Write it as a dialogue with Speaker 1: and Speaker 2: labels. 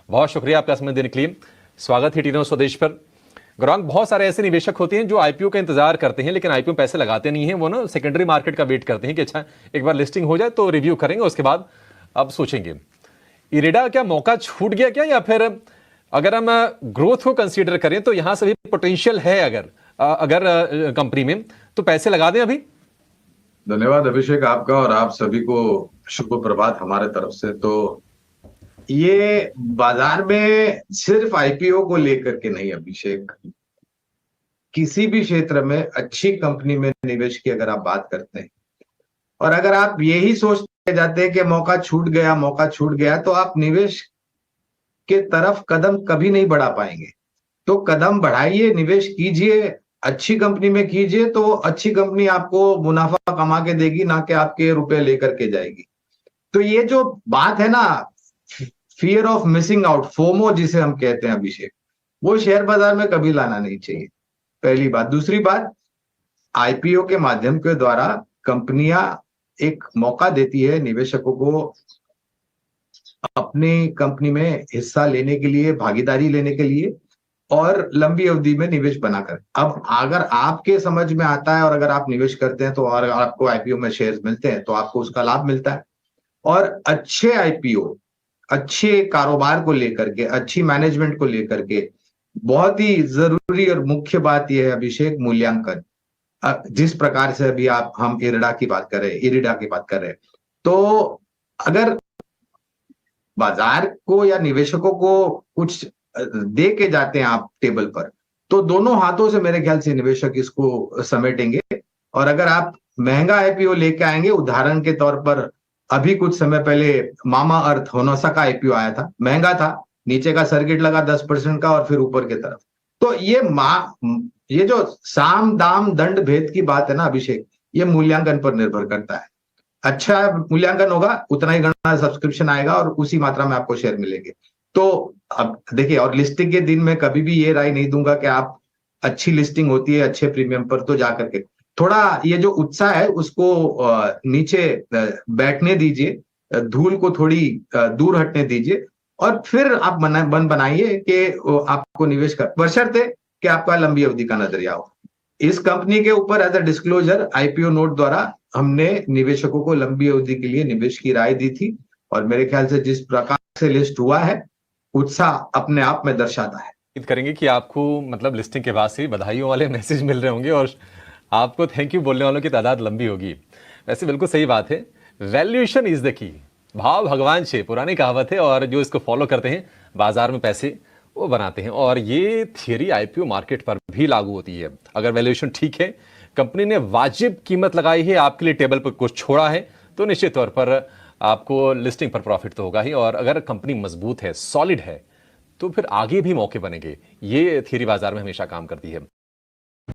Speaker 1: बहुत शुक्रिया आपका समय देने के लिए। स्वागत है टी9 स्वदेश पर। गौरांग, बहुत सारे ऐसे निवेशक होते हैं जो आईपीओ का इंतजार करते हैं, लेकिन आईपीओ पैसे लगाते नहीं हैं। वो ना सेकेंडरी मार्केट का वेट करते हैं कि अच्छा एक बार लिस्टिंग हो जाए तो रिव्यू करेंगे, उसके बाद अब सोचेंगे। इरेडा क्या मौका छूट गया क्या, या फिर अगर हम ग्रोथ को कंसीडर करें तो यहां से भी पोटेंशियल है अगर कंपनी में, तो पैसे लगा दें अभी?
Speaker 2: धन्यवाद अभिषेक आपका, और आप सभी को शुभ प्रभात हमारे तरफ से। तो ये बाजार में सिर्फ आईपीओ को लेकर के नहीं अभिषेक, किसी भी क्षेत्र में अच्छी कंपनी में निवेश की अगर आप बात करते हैं और अगर आप यही सोचते जाते हैं कि मौका छूट गया, तो आप निवेश के तरफ कदम कभी नहीं बढ़ा पाएंगे। तो कदम बढ़ाइए, निवेश कीजिए, अच्छी कंपनी में कीजिए, तो अच्छी कंपनी आपको मुनाफा कमा के देगी, ना कि आपके रुपए लेकर के जाएगी। तो ये जो बात है ना, fear of missing out, FOMO जिसे हम कहते हैं अभिषेक, वो शेयर बाजार में कभी लाना नहीं चाहिए, पहली बात। दूसरी बात, आईपीओ के माध्यम के द्वारा कंपनियां एक मौका देती है निवेशकों को अपनी कंपनी में हिस्सा लेने के लिए, भागीदारी लेने के लिए, और लंबी अवधि में निवेश बनाकर। अब अगर आपके समझ में आता है और अगर आप निवेश करते हैं तो, और आपको आईपीओ में शेयर्स मिलते हैं तो आपको उसका लाभ मिलता है। और अच्छे आईपीओ, अच्छे कारोबार को लेकर के, अच्छी मैनेजमेंट को लेकर के बहुत ही जरूरी और मुख्य बात यह है अभिषेक, मूल्यांकन। जिस प्रकार से अभी हम इरिडा की बात कर रहे हैं, तो अगर बाजार को या निवेशकों को कुछ दे के जाते हैं आप टेबल पर, तो दोनों हाथों से मेरे ख्याल से निवेशक इसको समेटेंगे। और अगर आप महंगा आईपीओ लेके आएंगे, उदाहरण के तौर पर अभी कुछ समय पहले मामा अर्थ होनोसा का आईपीओ आया था, महंगा था, नीचे का सर्किट लगा 10% का और फिर ऊपर की तरफ। तो ये जो साम दाम दंड भेद की बात है ना अभिषेक, ये मूल्यांकन पर निर्भर करता है। अच्छा मूल्यांकन होगा, उतना ही गणना सब्सक्रिप्शन आएगा और उसी मात्रा में आपको शेयर मिलेंगे। तो अब देखिए, और लिस्टिंग के दिन में कभी भी ये राय नहीं दूंगा कि आप, अच्छी लिस्टिंग होती है अच्छे प्रीमियम पर तो जाकर के थोड़ा ये जो उत्साह है उसको नीचे बैठने दीजिए, धूल को थोड़ी दूर हटने दीजिए, और फिर आप मन बनाइए कि आपको निवेश कर, बशर्ते कि आपका लंबी अवधि का नजरिया हो। इस कंपनी के ऊपर as a disclosure IPO note द्वारा हमने निवेशकों को लंबी अवधि के लिए निवेश की राय दी थी, और मेरे ख्याल से जिस प्रकार से लिस्ट हुआ है, उत्साह अपने आप में दर्शाता है।
Speaker 1: उम्मीद करेंगे कि आपको मतलब लिस्टिंग के बाद से बधाइयों वाले मैसेज मिल रहे होंगे और आपको थैंक यू बोलने वालों की तादाद लंबी होगी। वैसे बिल्कुल सही बात है, वैल्यूएशन इज द की। भाव भगवान छे, पुरानी कहावत है, और जो इसको फॉलो करते हैं बाजार में पैसे वो बनाते हैं। और ये थियरी आईपीओ मार्केट पर भी लागू होती है। अगर वैल्यूएशन ठीक है, कंपनी ने वाजिब कीमत लगाई है, आपके लिए टेबल पर कुछ छोड़ा है, तो निश्चित तौर पर आपको लिस्टिंग पर प्रॉफिट तो होगा ही। और अगर कंपनी मजबूत है, सॉलिड है, तो फिर आगे भी मौके बनेंगे। ये थियरी बाजार में हमेशा काम करती है।